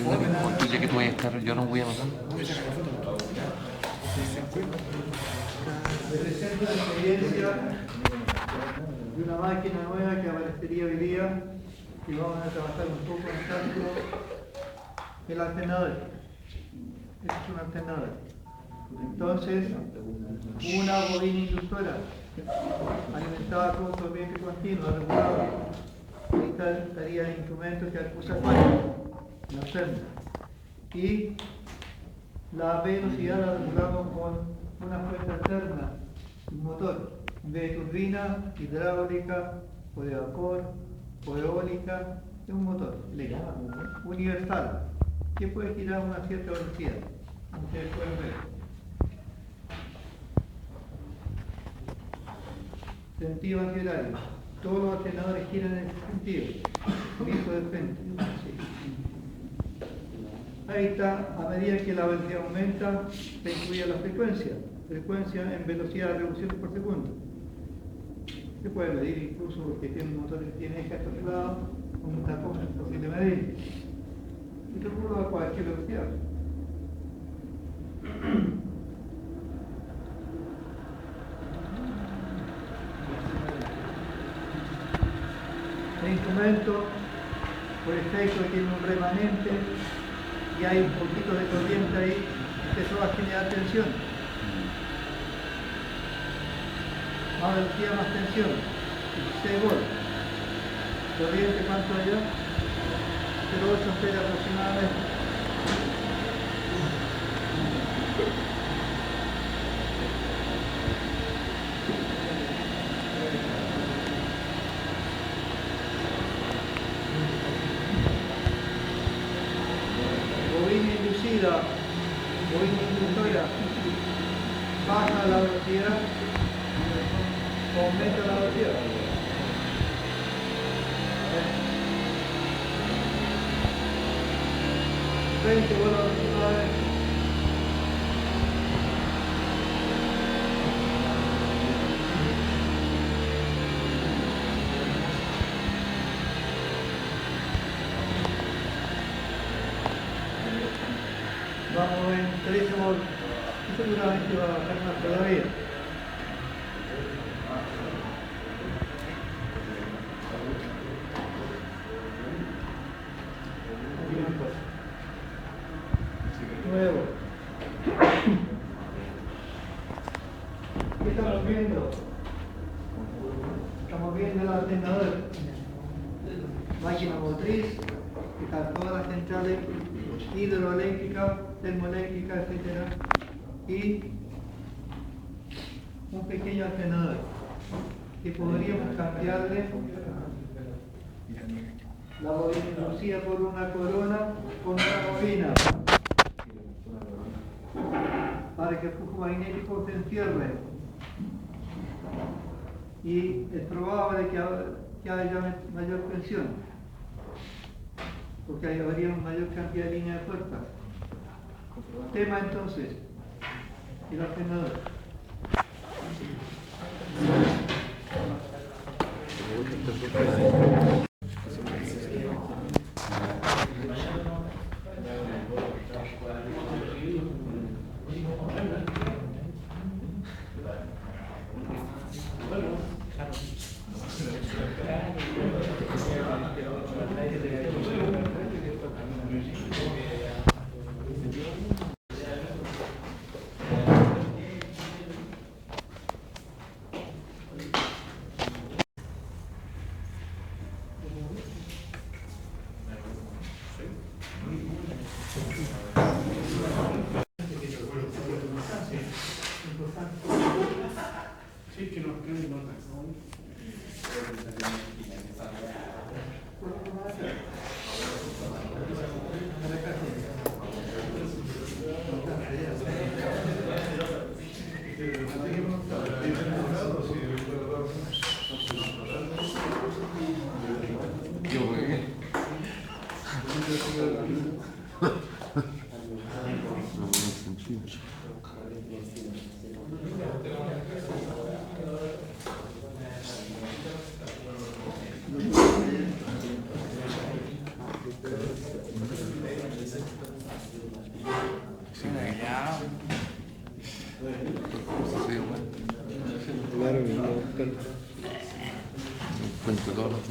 Tú ya que tú vayas a estar, yo no voy a anotar. Presento la experiencia de una máquina nueva que aparecería hoy día y vamos a trabajar un poco en el cálculo del alternador. Este es un alternador. Entonces, una bobina inductora alimentada con corriente continua, regulada. Ahí estaría el instrumento que acusa en la celda. Y la velocidad la regulamos con una fuerza alterna, un motor, de turbina, hidráulica, o de vapor, o eólica, es un motor eléctrico, universal, que puede girar a una cierta velocidad, como ustedes pueden ver. Sentido antihorario. Todos los alternadores giran en ese sentido, visto de frente. Ahí está, a medida que la velocidad aumenta, se incluye la frecuencia en velocidad de revoluciones por segundo. Se puede medir incluso porque tiene un motor que tiene eje articulado, con un tapón es posible medir. Y recurro a cualquier velocidad. El instrumento, por efecto, tiene un remanente y hay un poquito de corriente ahí, que eso va a generar tensión. Más velocidad, más tensión. 16 volts. Corriente, ¿cuánto allá? 0,8 amperes aproximadamente. Bobina inducida, bobina inductora, baja la velocidad, aumenta la velocidad. 20 volts aproximadamente. Vamos en 13 volts y seguramente va a bajar más todavía. Nuevo. ¿Qué estamos viendo? Estamos viendo el alternador. Máquina motriz, que están todas las centrales hidroeléctricas, termoeléctricas, etc. Y un pequeño alternador que podríamos cambiarle la bobina inducida por una corona con una bobina para que el flujo magnético se encierre. Y es probable que haya mayor tensión, porque habría una mayor cantidad de líneas de fuerza. Tema entonces, el alternador.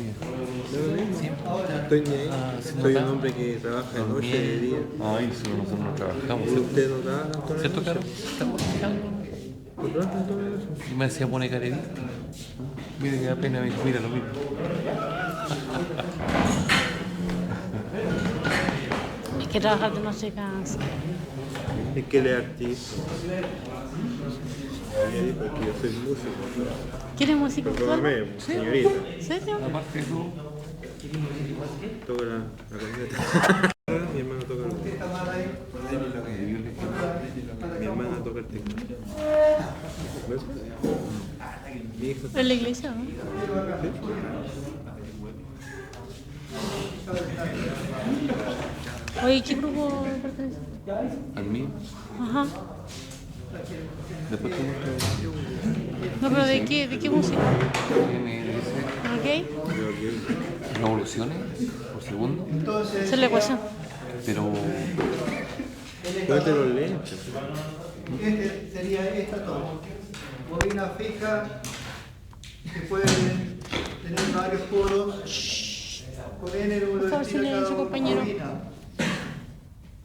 días. Estoy ni ahí. se Soy nota. un hombre que trabaja de noche y de día. Ay, si nosotros no trabajamos. ¿Usted no trabaja con la ¿Cierto, Caro? noche? ¿Estamos fijando? ¿De pronto en todo eso? Y me decía pone carerita. Mira que da pena, mira lo mismo. Es que trabajar de noche cansa. Es que él es artista. Ella dijo que yo soy músico. ¿Quieres música actual? Perdóname, señorita. ¿En serio? Aparte tú, Toca la corneta. Mi hermano toca el ¿Usted está mal ahí? Mi hermana toca el teclado. ¿Ves? Mi hija. En la iglesia, ¿no? Oye, ¿qué grupo pertenece? al mío. Ajá. Después tengo No, pero ¿de qué música? que MLS, ¿Ok? Creo que revoluciones por segundo, Entonces, Esa es la ecuación. pero Póngate los lentes. este sería esta toma. Bobina fija que puede tener varios polos con N número Por de favor, espiras silencio, cada compañero. bobina.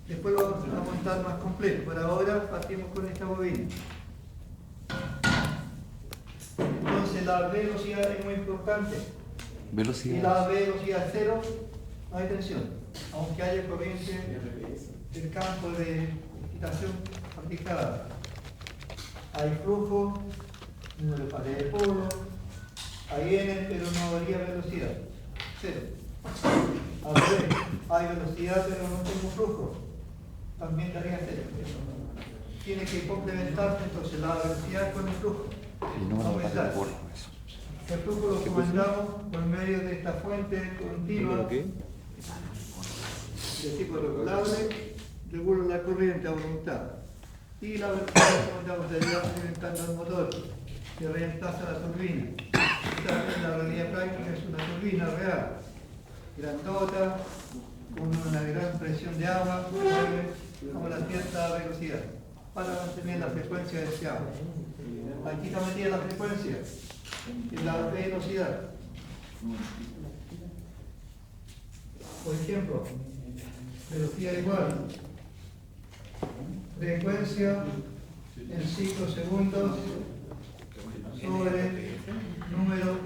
Después lo vamos a montar más completo. Por ahora partimos con esta bobina. Entonces la velocidad es muy importante. Y velocidad. la velocidad cero, no hay tensión. Aunque haya corriente del campo de excitación aplicada. Hay flujo, número de pared de polo, hay N, pero no varía velocidad. Cero. Al revés, hay velocidad, pero no tengo flujo. También daría cero. Tiene que complementarse entonces la velocidad con el flujo. Y no me lo Aumentar. por eso. El flujo lo comandamos por medio de esta fuente continua ¿Número qué? de tipo regulable, regula la corriente a voluntad. Y la velocidad que mandamos de allá alimentando el motor, que reemplaza la turbina. Esta en la realidad práctica es una turbina real, grandota, con una gran presión de agua, que mueve a una cierta velocidad, para mantener la frecuencia deseada. Aquí está metida la frecuencia, y la velocidad. Por ejemplo, velocidad igual, frecuencia en 5 segundos sobre número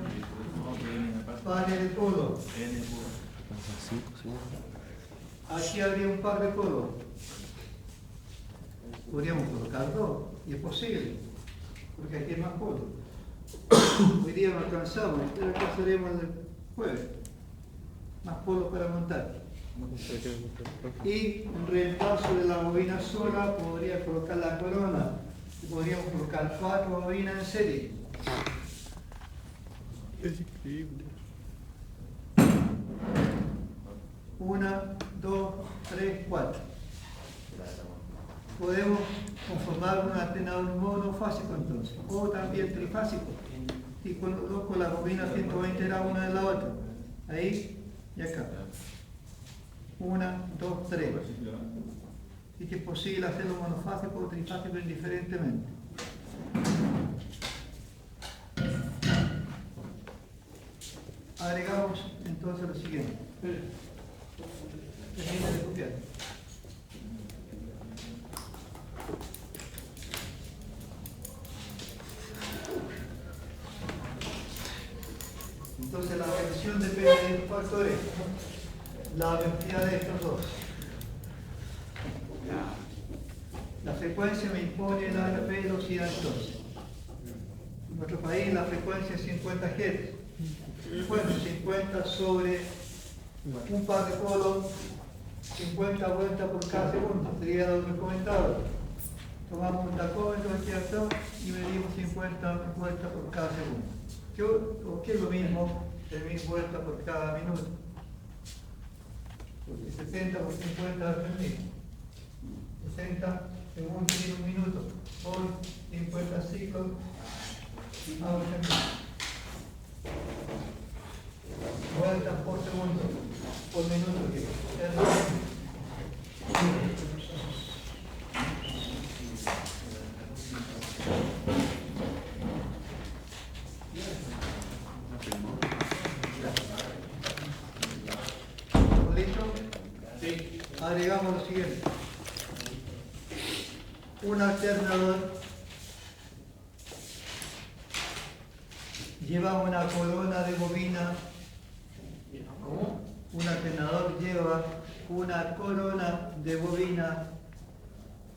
pares de polos. Pasa 5 segundos. Aquí habría un par de polos. Podríamos colocar dos, y es posible, porque aquí hay más polos. Hoy día no alcanzamos, pero alcanzaremos el jueves. Más polos para montar. Y en reemplazo de la bobina sola podría colocar la corona. Y podríamos colocar 4 bobinas en serie. Es increíble. 1, 2, 3, 4. Podemos conformar un alternador monofásico entonces, o también trifásico. Y coloco la bobina 120 era una de la otra. Ahí y acá. 1, 2, 3. Y que es posible hacerlo monofásico o trifásico indiferentemente. Agregamos entonces lo siguiente. Termina de copiar. Entonces la reacción depende de dos factores. La velocidad de estos dos. La frecuencia me impone la velocidad entonces. En nuestro país la frecuencia es 50 Hz. Bueno, 50 sobre un par de polos, 50 vueltas por cada segundo. Sería lo que comentaba. Tomamos un tacómetro aquí atrás y medimos 50 vueltas por cada segundo. ¿Qué es lo mismo de 1000 vueltas por cada minuto? Porque 60 por 50 es el mismo. 60 segundos en un minuto. Por 50 ciclos, ahora es el mismo. Vueltas por segundo, por minuto, que es lo mismo. agregamos lo siguiente. Un alternador lleva una corona de bobina. Un alternador lleva una corona de bobina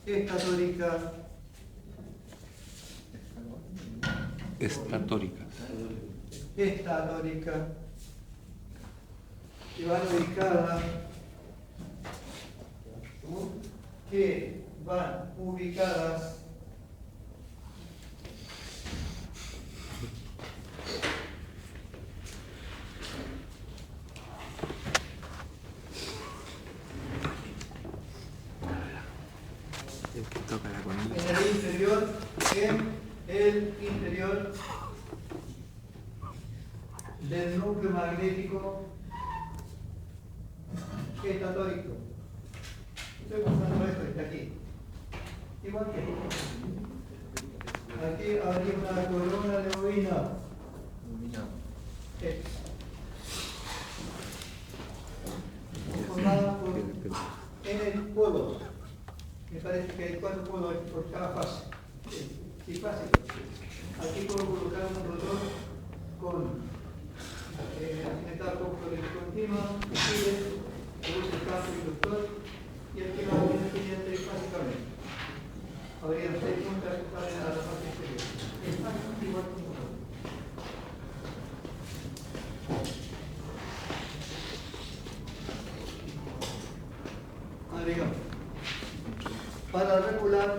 estatórica Estatórica. que van ubicadas El que toca la en el interior del núcleo magnético estatórico. Estoy mostrando esto, está aquí. Igual que aquí habría una corona de bobina. Formada en el polo. Me parece que hay 4 polos por cada fase. Sí, fácil. Aquí puedo colocar un rotor con metal con corriente continua, produce el campo inductor y aquí la bobina tiene 3 básicamente. Habría 6 puntas que salen a la parte exterior. Es exactamente igual que un motor. Agregamos. Para regular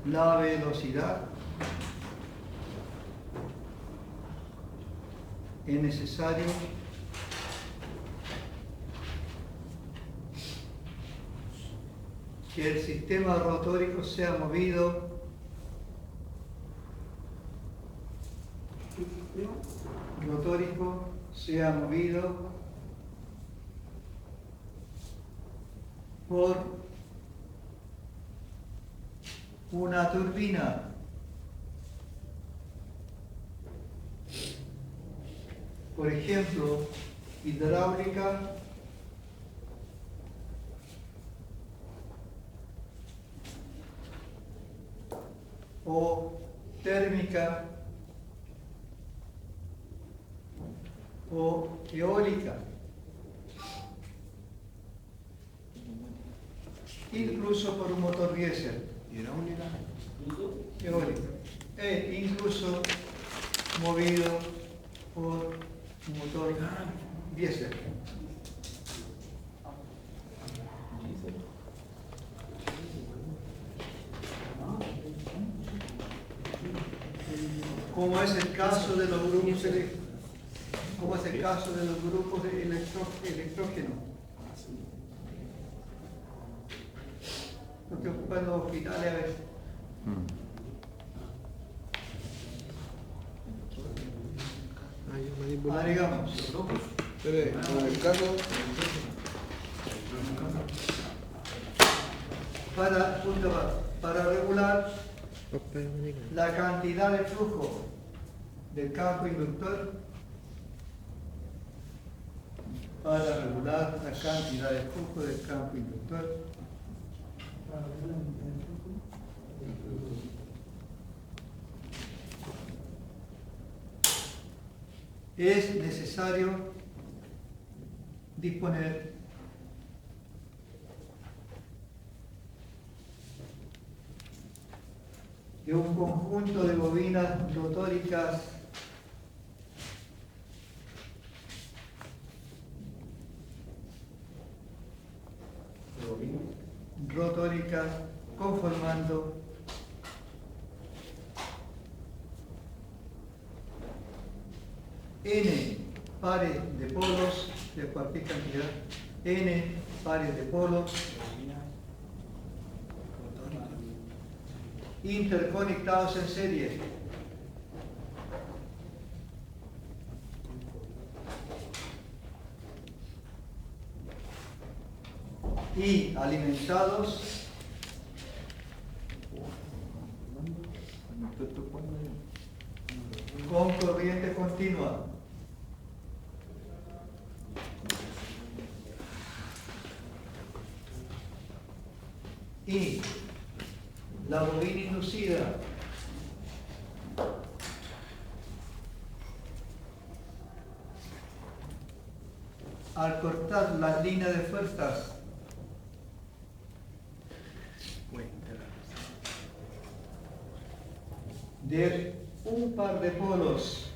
la velocidad es necesario que el sistema rotórico sea movido por una turbina. Por ejemplo, hidráulica o térmica o eólica. Incluso por un motor diésel. Eólica. E incluso movido por un motor diésel. Como es el caso de los grupos de electrógeno, lo que ocupan los hospitales a veces. Agregamos para regular la cantidad de flujo del campo inductor, es necesario disponer de un conjunto de bobinas rotóricas conformando n pares de polos de cualquier cantidad, n pares de polos interconectados en serie. Y alimentados con corriente continua. Y la bobina inducida al cortar la línea de fuerzas de un par de polos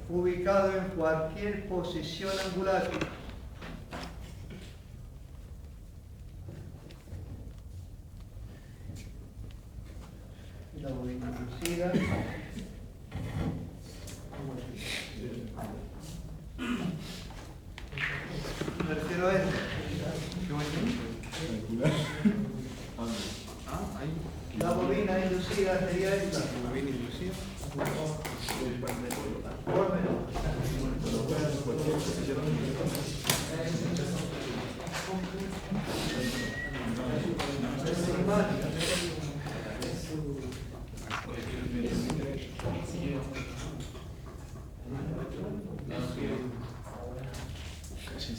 ubicado en cualquier posición angular la bobina inducida me refiero a esto. La bobina inducida sería esta. Fórmelo.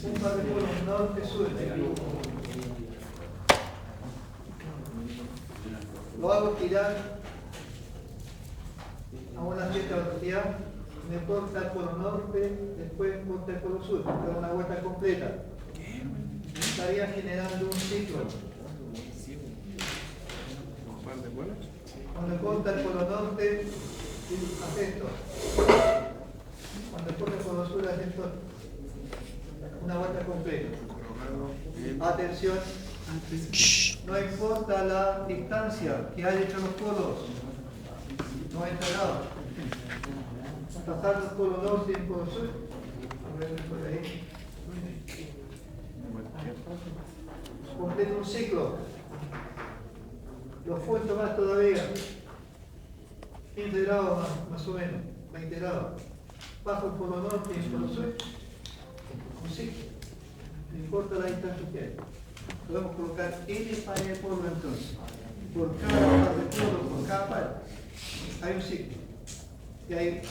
Un par de polos norte-sur. Lo hago girar a una cierta velocidad, me corta el polo norte, después corta el polo sur, da una vuelta completa. Estaría generando un ciclo. Cuando corta el polo norte, hace esto. Cuando corta el polo sur, hace esto. Una vuelta completa. Atención. No importa la distancia que haya entre los polos, 90 grados. Pasar del polo norte y el polo sur. Por ahí. Completa un ciclo. Lo fuerzo más todavía. 20 grados más o menos. 20 grados. Bajo el polo norte y el polo sur. Un ciclo. No importa la distancia que hay. Podemos colocar N pares de polo entonces. Por cada par de polo, por cada par, hay un ciclo. Y hay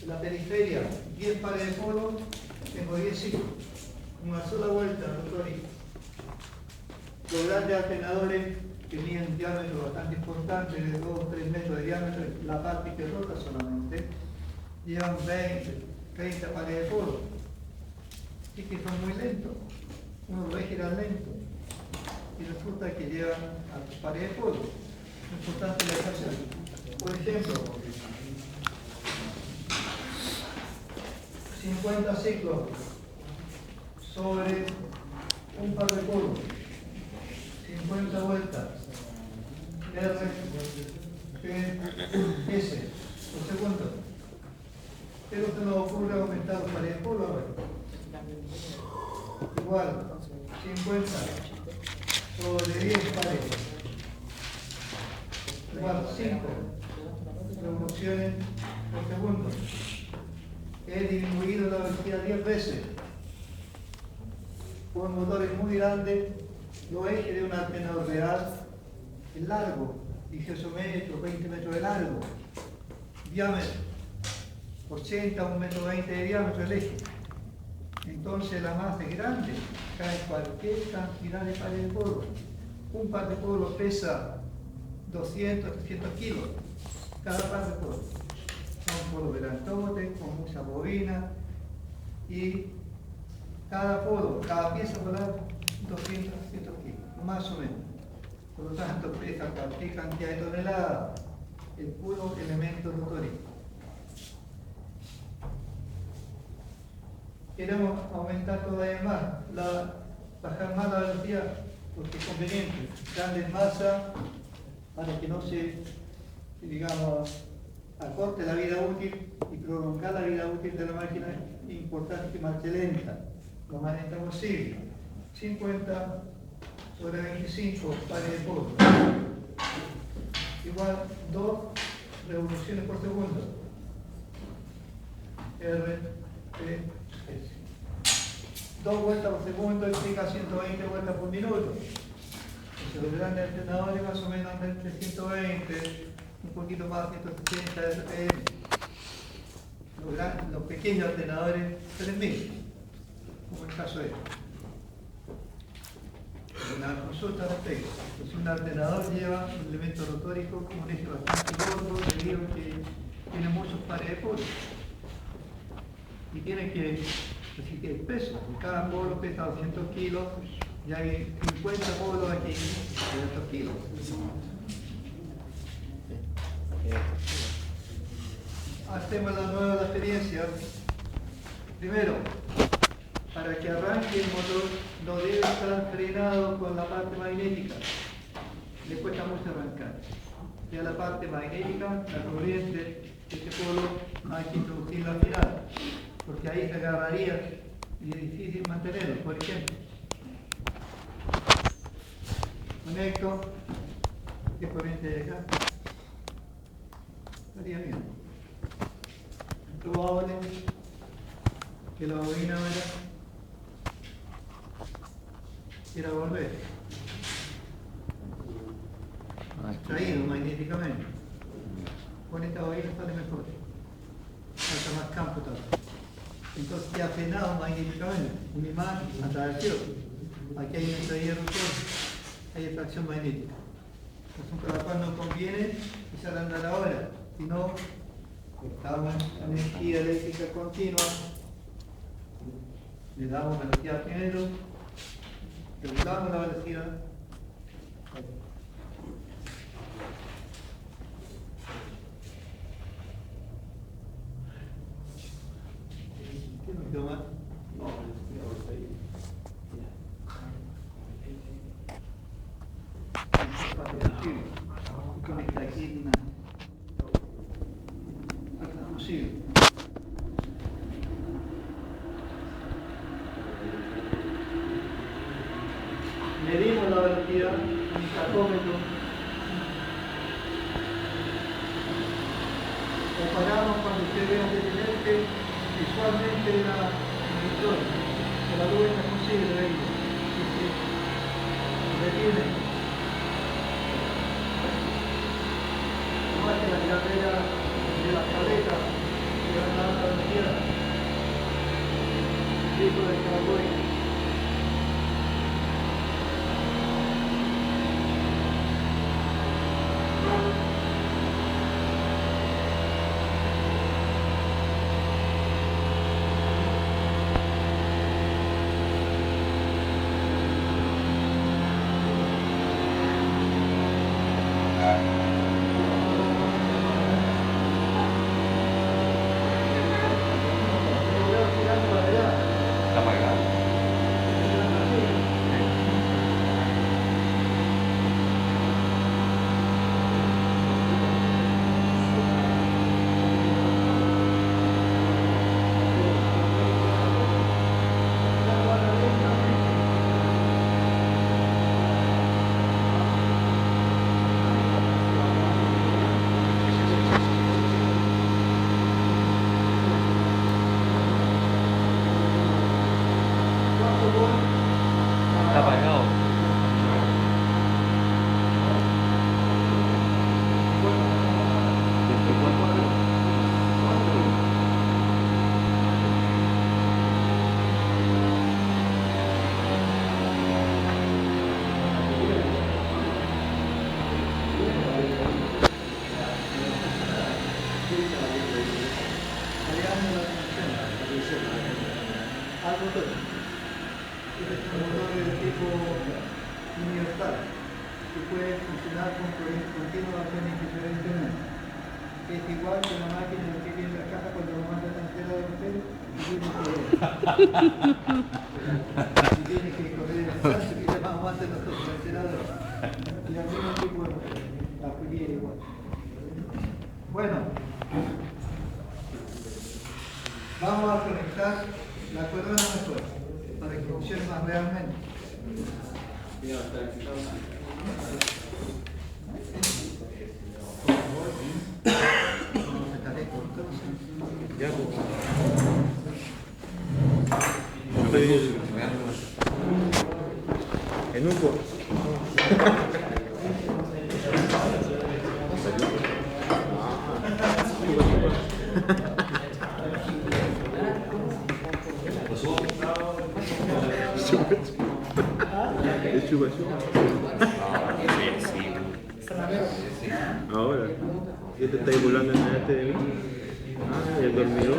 en la periferia 10 pares de polo, tengo 10 ciclos. Una sola vuelta, doctor. Los grandes alternadores que miden diámetro bastante importante, de 2 o 3 metros de diámetro, la parte que rota solamente, llevan 20, 30 pares de polo. Y que son muy lentos. Uno lo ve girar lento y resulta que llevan a pared de polo. Es importante la ecuación. Por ejemplo, 50 ciclos sobre un par de polos, 50 vueltas, R, P, S, por segundo. Pero se nos ocurre aumentar los pares de polo ahora. Igual, 50 sobre 10 pares. Igual, 5 revoluciones por segundo. He disminuido la velocidad 10 veces. Con motores muy grandes, los ejes de un alternador real es largo, 18 metros, 20 metros de largo. Diámetro, 80, 1,20 metros de diámetro el eje. Entonces la masa es grande, cae cualquier cantidad de pares de polo. Un par de polo pesa 200, 300 kilos, cada par de polo. Son polos grandotes, con mucha bobina, y cada polo, cada pieza polar, 200, 300 kilos, más o menos. Por lo tanto, pesa cualquier cantidad de toneladas, el puro elemento rotórico. Queremos aumentar todavía más, bajar más la velocidad, porque es conveniente. Grandes masas para que no se, digamos, acorte la vida útil y prolongar la vida útil de la máquina. Es importante que marche lenta, lo más lenta posible. 50 sobre 25 pares de polo. Igual 2 revoluciones por segundo. R, P, S. 2 vueltas por segundo implica 120 vueltas por minuto. Entonces los grandes alternadores más o menos andan entre 120, un poquito más, 160 RPM. Los pequeños alternadores, 3000. Como el caso es una consulta al respecto. Pues un ordenador lleva un elemento rotórico como un eje bastante gordo, debido a que tiene muchos pares de polos. Y tiene que, así que el peso, cada polo pesa 200 kilos, y hay 50 polos aquí de 200 kilos. Hacemos la nueva experiencia. Primero, para que arranque el motor no debe estar frenado con la parte magnética. Le cuesta mucho arrancar. Ya la parte magnética, la corriente, este polo hay que introducirla al final, porque ahí se agarraría y es difícil mantenerlo. Por ejemplo, conecto, ¿qué corriente hay acá? Estaría bien. Probable que la bobina ahora quiera volver. Traído magnéticamente. Con esta bobina sale mejor. Falta más campo también. Entonces ya frenado magnéticamente. Un imán atravesó. Aquí hay una traída rotor. Hay atracción magnética. Razón por la cual no conviene empezar a andar ahora. Si no, estamos en energía eléctrica continua. Le damos velocidad primero. Regulamos la velocidad. ¿Qué nos quedó mal? Conecta aquí una fusible. Medimos la velocidad con el tacómetro. Comparamos cuando usted ve anteriormente visualmente la monitor, que la luz es posible ahí. Se detiene. Igual que la carrera de las paletas que van a dar la velocidad. El tipo de carbono. Está apagado. Al motor. Este es un motor del tipo universal que puede funcionar con corriente continua o indiferentemente. Es igual que la máquina que tiene en la caja cuando lo manda a la de usted y tiene que tiene que correr el espacio que le vamos a hacer nosotros el acelerador. Y al mismo tipo de motor. La fluidez igual. Bueno. Vamos a conectar la corona mejor para que funcione más realmente. Ya, en un poco. chupa chupa. Es chupa chupa. Ahora, ¿qué te estáis burlando en este de mí? Ah, el dormidor.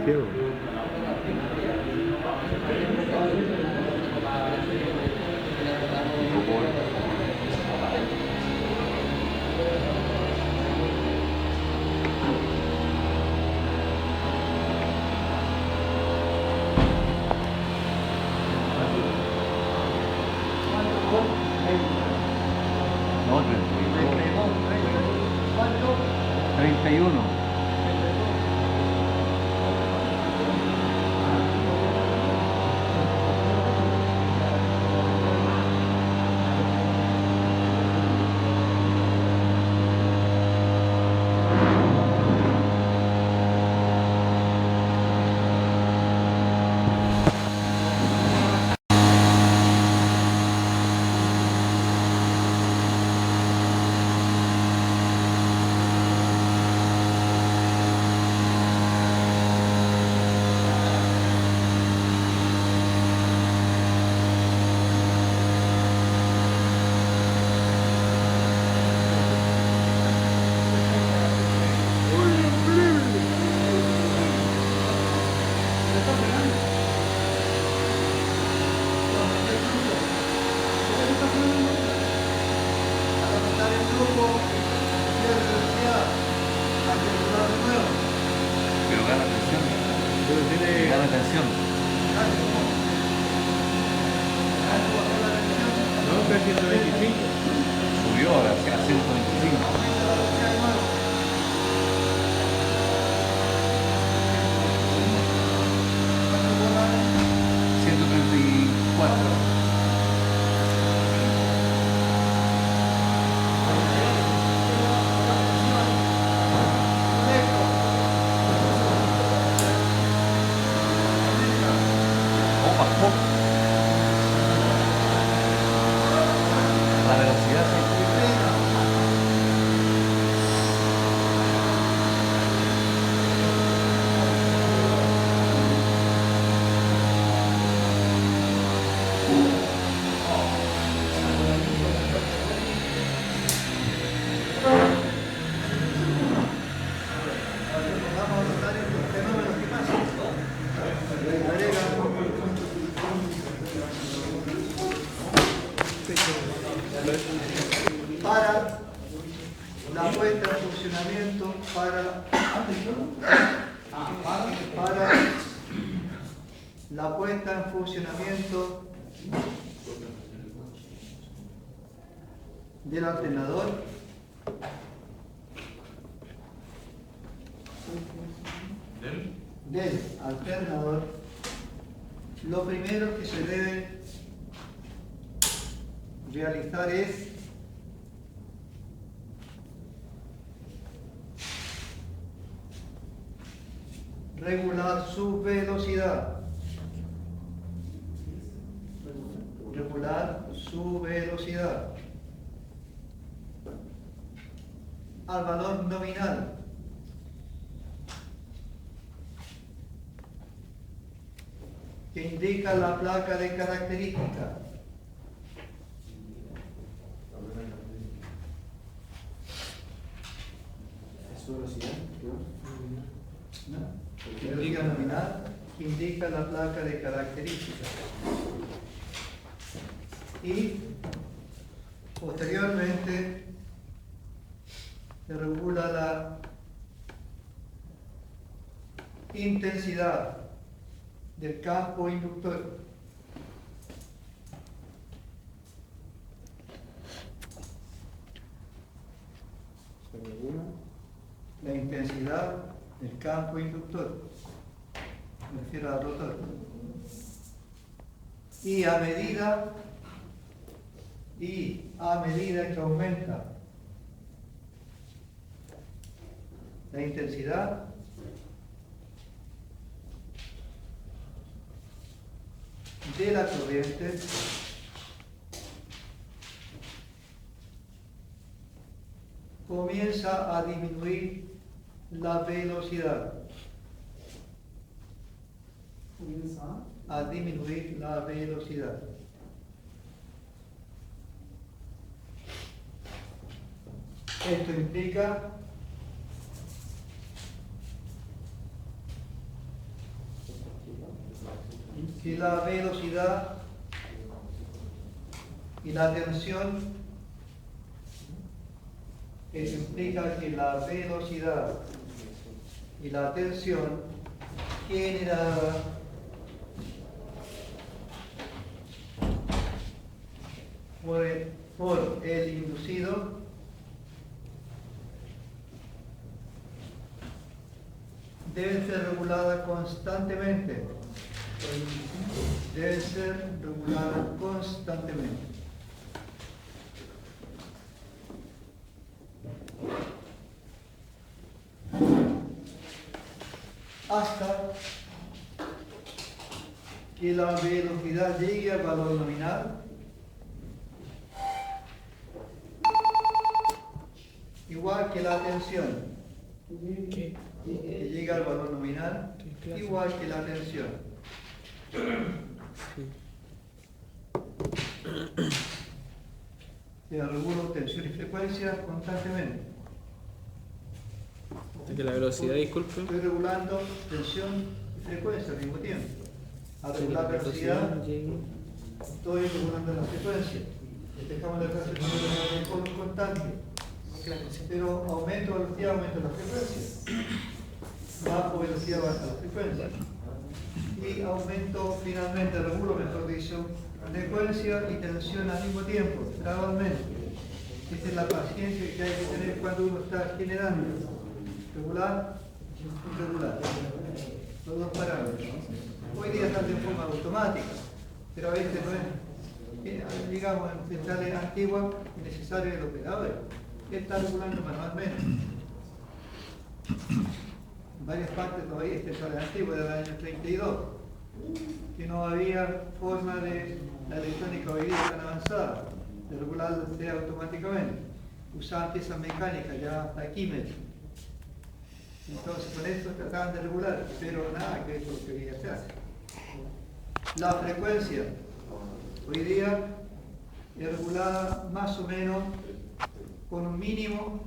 ¿Qué? No, 31. Pero gana atención. Gana atención. No, pero 125. Subió ahora a 125. La velocidad sí. Vamos a notar estos fenómenos que pasan. Para la puesta en funcionamiento, para la puesta en funcionamiento del alternador lo primero que se debe realizar es regular su velocidad. Regular su velocidad al valor nominal. Que indica la placa de característica. ¿Es su velocidad? ¿No? Velocidad nominal que indica la placa de característica. Y posteriormente se regula la intensidad del campo inductor. La intensidad del campo inductor, me refiero al rotor. Y a medida que aumenta la intensidad, de la corriente, comienza a disminuir la velocidad. A disminuir la velocidad. Esto implica que la velocidad y la tensión, eso implica que la velocidad y la tensión generada por el inducido deben ser reguladas constantemente. Deben ser reguladas constantemente. Hasta que la velocidad llegue al valor nominal igual que la tensión, que llega al valor nominal igual que la tensión. Yo regulo tensión y frecuencia constantemente. Que la velocidad, disculpe. Estoy regulando tensión y frecuencia al mismo tiempo. Al regular la velocidad, estoy regulando la frecuencia. Dejamos la frecuencia constante. Pero aumento la velocidad, aumento la frecuencia. Bajo velocidad, baja la frecuencia. Y aumento finalmente, regulo, mejor dicho, frecuencia y tensión al mismo tiempo, gradualmente. Esta es la paciencia que hay que tener cuando uno está generando. Regular y irregular. Los dos parámetros. Hoy día están de forma automática, pero a veces no es, digamos, en centrales antiguas es necesario el operador. Que está regulando manualmente. En varias partes todavía es centrales antiguas del año 32, que no había forma de la electrónica hoy día tan avanzada, de regularse automáticamente. Usaban piezas mecánicas ya hasta químicas. Entonces con esto trataban de regular, pero nada que eso lo que hoy día se hace. La frecuencia hoy día es regulada más o menos con un mínimo,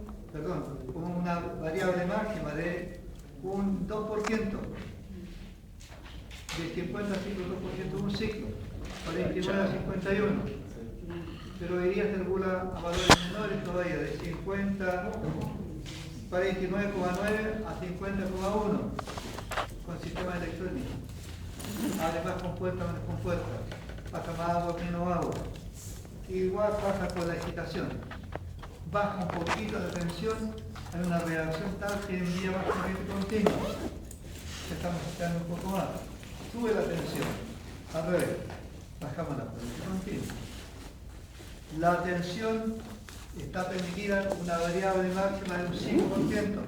con una variable máxima de un 2%, de 50 ciclos, 2% un ciclo, 49 a 51. Pero hoy día se regula a valores menores todavía, de 50, 49,9 a 50,1 con sistema electrónico. Además compuesta, menos compuesta, pasa más agua, menos agua. Igual pasa con la excitación. Baja un poquito la tensión, hay una reacción tal que envía más corriente continua. Estamos esperando un poco más. Sube la tensión, al revés, bajamos la corriente continua. La tensión está permitida una variable máxima de un 5%,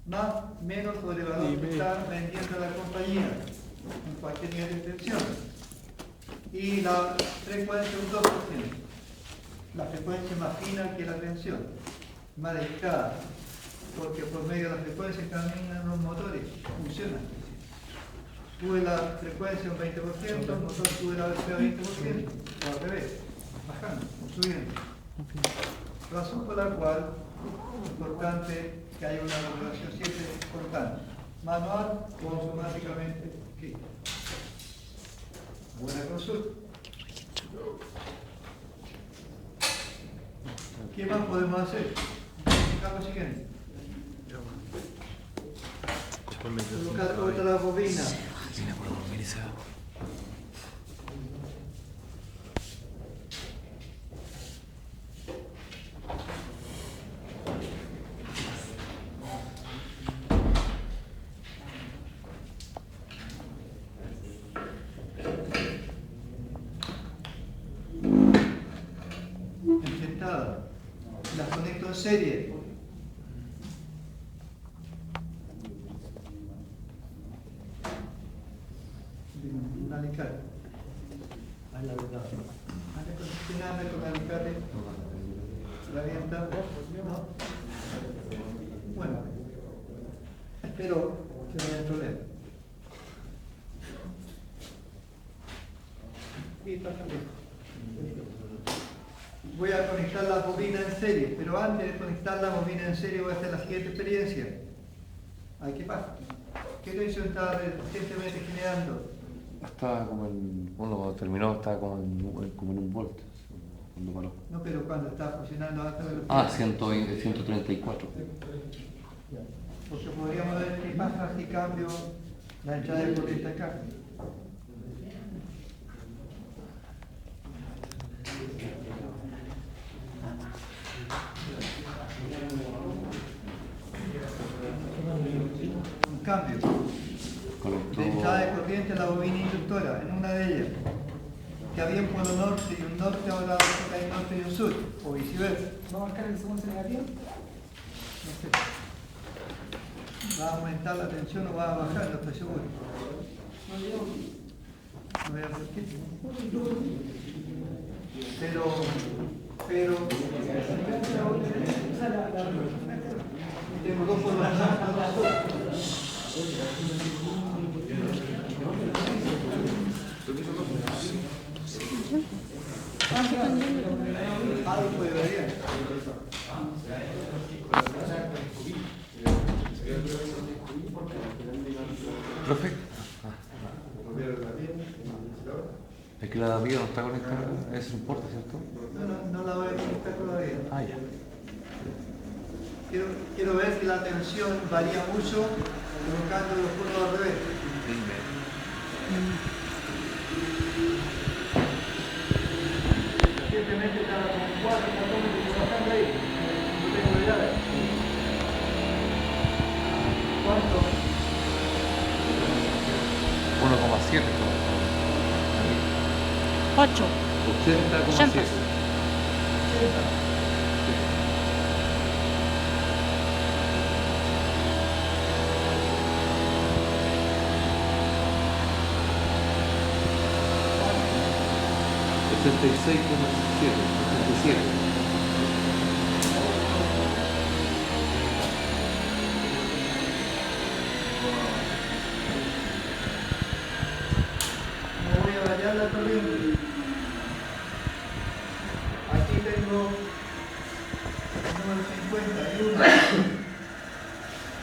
más menos sobre el valor que está vendiendo la compañía en cualquier nivel de tensión. Y la frecuencia un 2%. La frecuencia es más fina que la tensión, más delicada, porque por medio de la frecuencia caminan los motores, funcionan. Sube la frecuencia un 20%, el motor sube la velocidad 20%, o al revés, bajando, subiendo. Razón por la cual es importante que haya una regulación siempre constante, manual o automáticamente. Okay. Buena consulta. ¿Qué más podemos hacer? Lo siguiente. Colocar otra bobina. Enfrentada. Las conecto en serie. Un alicate. Ahí la verdad. Antes de con alicate, herramienta, ¿no? Bueno, espero que no haya problema. Y está bien. Voy a conectar la bobina en serie, pero antes de conectar la bobina en serie voy a hacer la siguiente experiencia. Ay, ¿qué pasa? ¿Qué tensión estaba recientemente generando? Estaba como en. Bueno, cuando terminó estaba como en un volt. Cuando paró. No, pero cuando estaba funcionando a alta velocidad. Ah, 120, 134. Porque podríamos ver qué pasa si cambio la entrada de corriente acá. Un cambio Conectó. de entrada de corriente a la bobina inductora, en una de ellas. Que había un polo norte y un norte, ahora hay un norte y un sur, o viceversa. ¿Va a marcar el segundo negativo? No sé. ¿Va a aumentar la tensión o va a bajar? No estoy seguro. No voy a por qué. Pero tengo dos polos. Algo puede variar. Profe. Es que la vida no está conectada, eso no importa, ¿cierto? No la voy a conectar todavía. Ah, ya. Quiero ver si la tensión varía mucho colocando los polos al revés. Recientemente estaba con 4 fotómetros bajando ahí. No tengo idea. ¿Cuánto? 1,7. 8. 80,7. 80. No voy a variar la corriente. Aquí tengo el número 51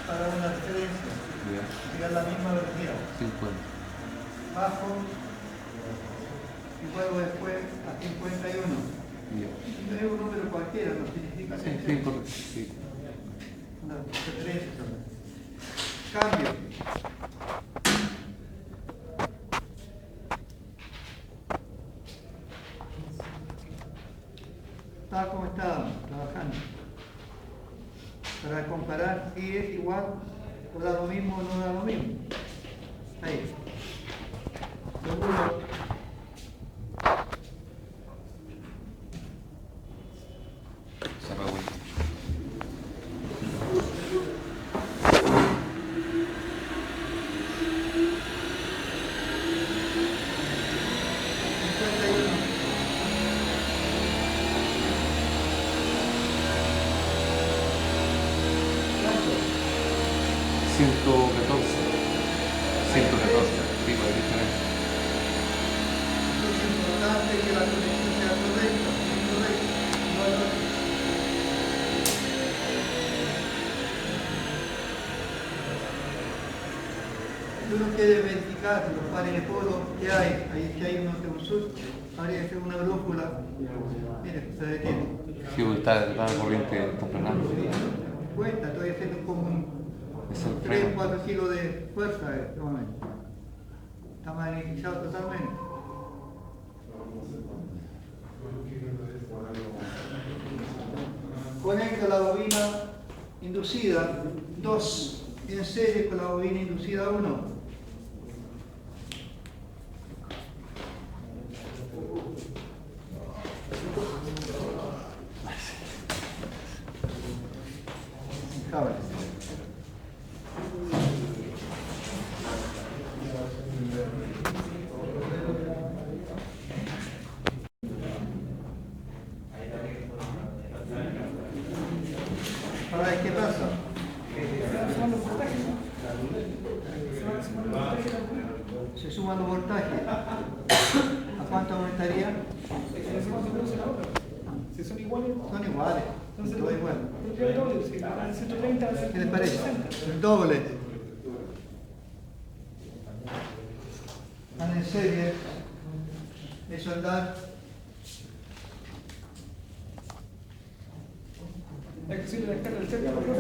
para una referencia. Llegar a la misma velocidad. 50. Bajo y vuelvo después a 51. Ya. No es un número cualquiera, no significa Sí, que sí, correcto. Sí. una referencia solamente. Cambio. Está como estábamos trabajando. Para comparar si es igual o da lo mismo o no da lo mismo. Ahí. Seguro. Se apagó. Es importante que la conexión sea correcta. Si uno quiere verificar los pares de polos que hay, ahí que hay uno que un sur, habría que hacer una brújula. Mire, se detiene. Sí, porque está la corriente está frenando. Cuenta, estoy haciendo como un Es el 3 o freno. 4 kilos de fuerza en este momento. Está magnetizado totalmente. Conecto la bobina inducida 2 en serie con la bobina inducida 1. Cables. ¿Cuánto aumentaría? Si son iguales, Son iguales. entonces Todo igual. el doble, si van 130, ¿Qué les parece? El doble. Están en serie. Eso andar. hay que subir la escala del cerco, porque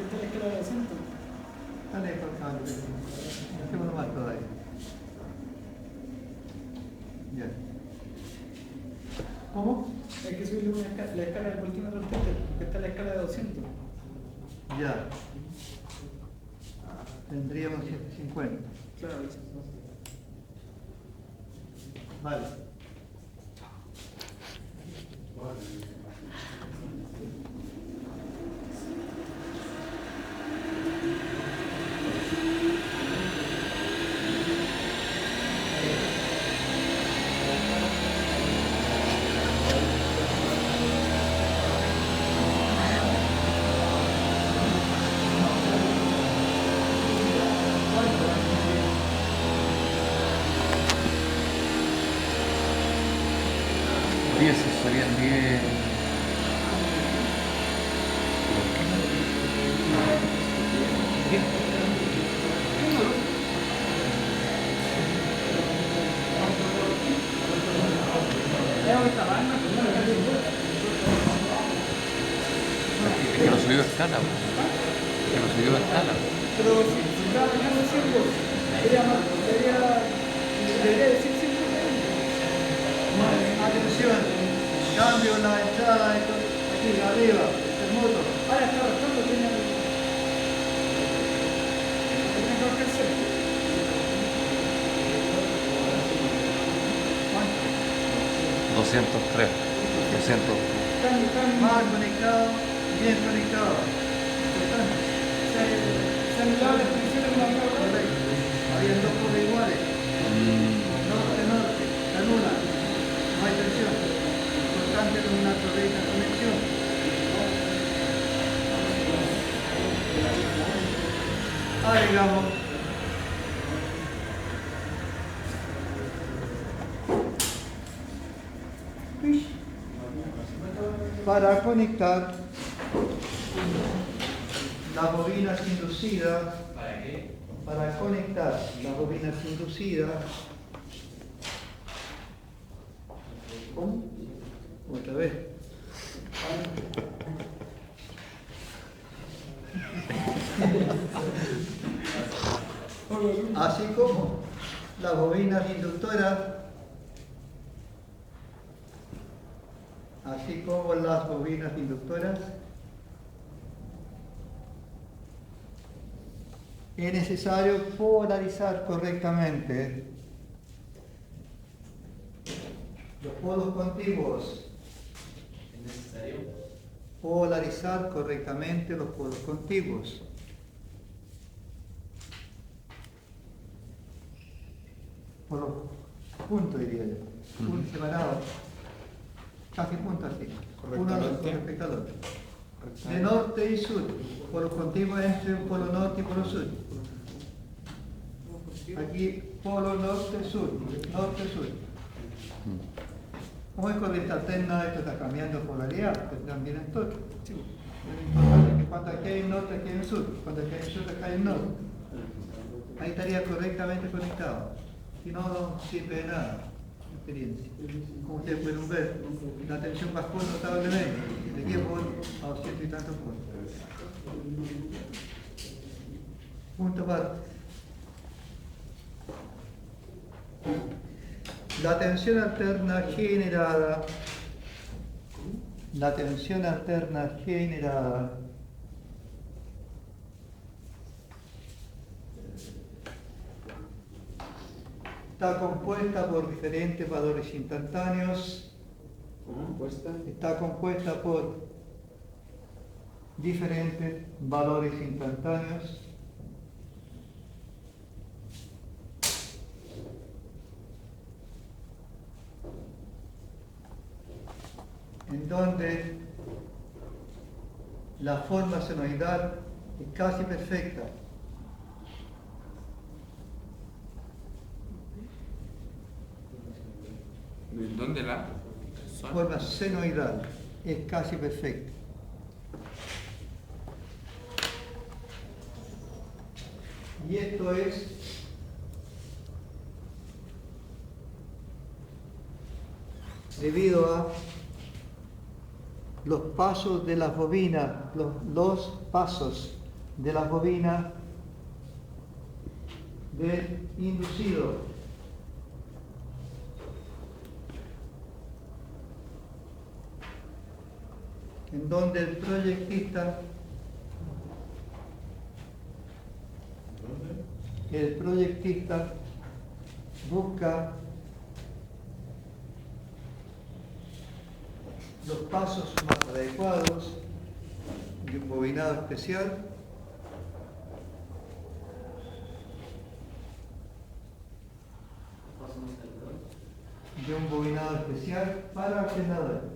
está la escala del acento. Dale, por favor. Hacemos más todavía. Bien. ¿Cómo? Hay que subirle una escala, la escala del voltímetro del Tether, porque está la escala de 200. Ya. Tendríamos 150. Claro, Vale. Serían 10. Es que no subió escala, pues. Es que no subió escala. pero si está bajando 100 volts, debería decir 120. Atención. Cambio la entrada aquí arriba. El motor. Ahora está bajando, tiene que bajar cero. 203. 200. Están Mal conectado. Bien conectado. Importante. se anularon las condiciones de la carga. Habían dos cosas iguales. Norte, se anula. No hay tensión. Importante con una correcta conexión. Agregamos. Para conectar las bobinas inducidas. ¿Para qué? Para conectar las bobinas inducidas. ¿Cómo? Otra vez. Así como las bobinas inductoras. Así como las bobinas inductoras. Es necesario polarizar correctamente los polos contiguos. ¿Es necesario? Polarizar correctamente los polos contiguos. Por los puntos, diría yo. Puntos separados. Casi puntos así. Uno con respecto al otro. De norte y sur. Polos contiguos entre un polo norte y polo sur. Aquí polo norte-sur. Norte-sur. Como es corriente alterna, esto está cambiando polaridad, pero también en todo. Lo importante es que cuando aquí hay un norte, aquí hay un sur. Cuando aquí hay un sur, acá hay un norte. Ahí estaría correctamente conectado. Si no, no sirve de nada. Experiencia. Como ustedes pueden ver, la tensión bajó notablemente, de 10 volts a 200 y tantos volts. Punto aparte. La tensión alterna generada está compuesta por diferentes valores instantáneos. Está compuesta por diferentes valores instantáneos. En donde la forma senoidal es casi perfecta. ¿Dónde la? Son. Forma senoidal, es casi perfecta. Y esto es debido a los pasos de las bobinas, los pasos de las bobinas del inducido. En donde el proyectista busca los pasos más adecuados de un bobinado especial para alternador.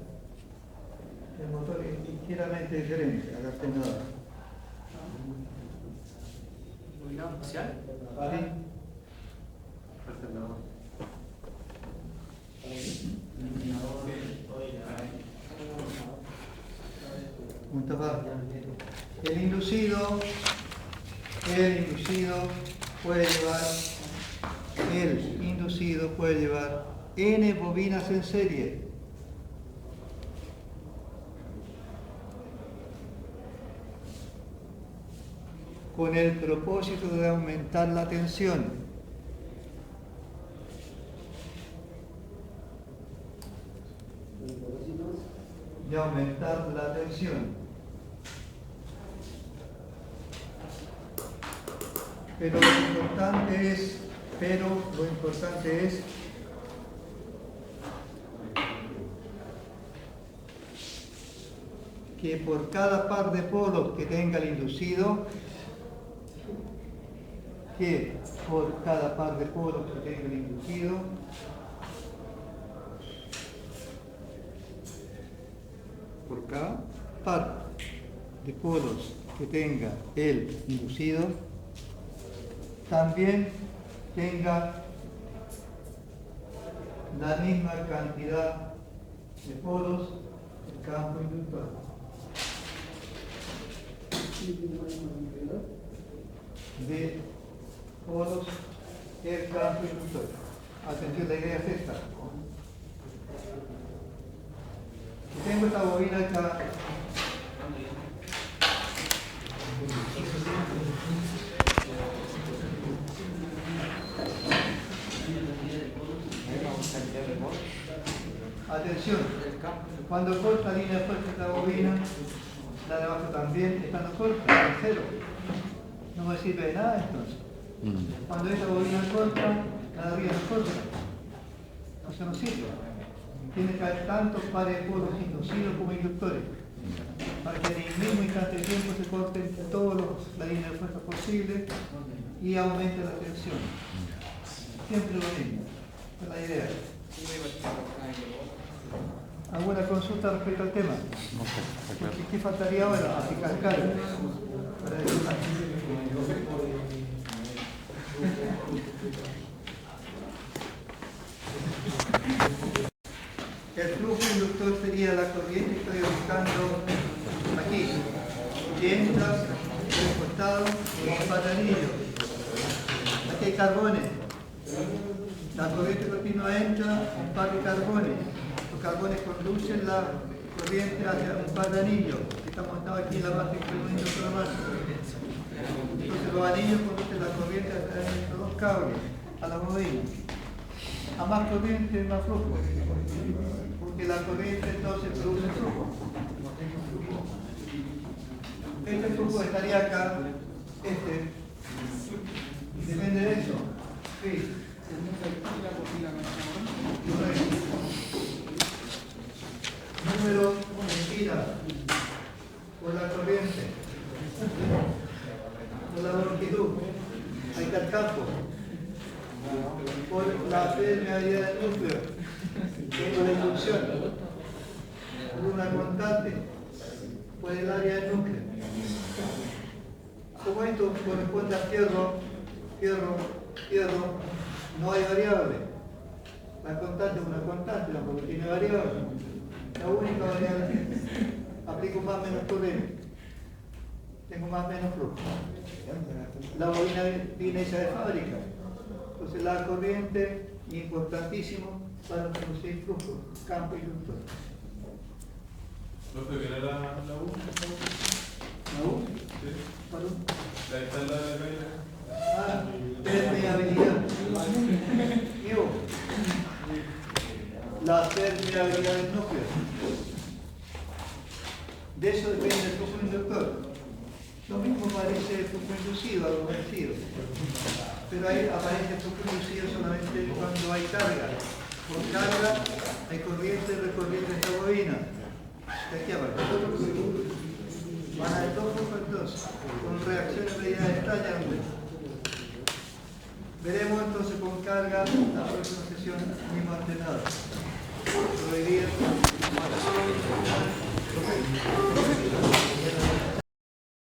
El motor es ligeramente diferente al alternador. ¿Bobinado especial? ¿Vale? Punto más. El inducido puede llevar N bobinas en serie. Con el propósito de aumentar la tensión. Pero lo importante es que por cada par de polos que tenga el inducido, por cada par de polos que tenga el inducido, también tenga la misma cantidad de polos del campo inductor. Atención, la idea es esta. Tengo esta bobina acá. Atención, cuando corta la línea de fuerza de esta bobina, la de abajo también, estando corta, en cero. No me sirve de nada entonces. Cuando esta bobina corta, la de arriba no corta. Eso no sirve. Tiene que haber tantos pares de polos inducidos como inductores, para que en el mismo instante de tiempo se corten todas las líneas de fuerza posibles y aumente la tensión. Siempre lo mismo. Esa es la idea. ¿Alguna consulta respecto al tema? ¿Qué faltaría ahora? Aplicar carga. El flujo inductor sería la corriente que estoy buscando aquí, que entra por el costado con un patanillo. Aquí hay carbones. La corriente continua entra en un par de carbones. Los carbones conducen la corriente hacia un par de anillos que está montado aquí en la base del instrumento. Entonces los anillos conducen la corriente hacia estos dos cables, a la bobina. A más corriente, más flujo. Porque la corriente entonces produce flujo. Este flujo estaría acá, depende de eso. Sí. Número de gira por la corriente, por la longitud, ahí está el campo, por la permeabilidad del núcleo, por la inducción, por una constante, por el área del núcleo. Como esto corresponde a fierro, no hay variable. La constante es una constante, porque tiene variables. La única variable es aplico más o menos corriente. Tengo más o menos flujo. La bobina viene hecha de fábrica. Entonces la corriente es importantísimo para producir flujo, campo inductor. ¿No fue bien la U? ¿La U? Sí. ¿Cuál U? La está en la de la Ah, permeabilidad. Yo. La permeabilidad del núcleo. De eso depende el flujo inductor. Lo mismo parece el flujo inducido, algo parecido. Pero ahí aparece el flujo inducido solamente cuando hay carga. Con carga hay corriente recorriendo esta bobina. De aquí abajo. Van a dos flujos entonces, con reacciones medidas extrañas. Veremos entonces con carga la próxima sesión mismo alternado. Hoy día,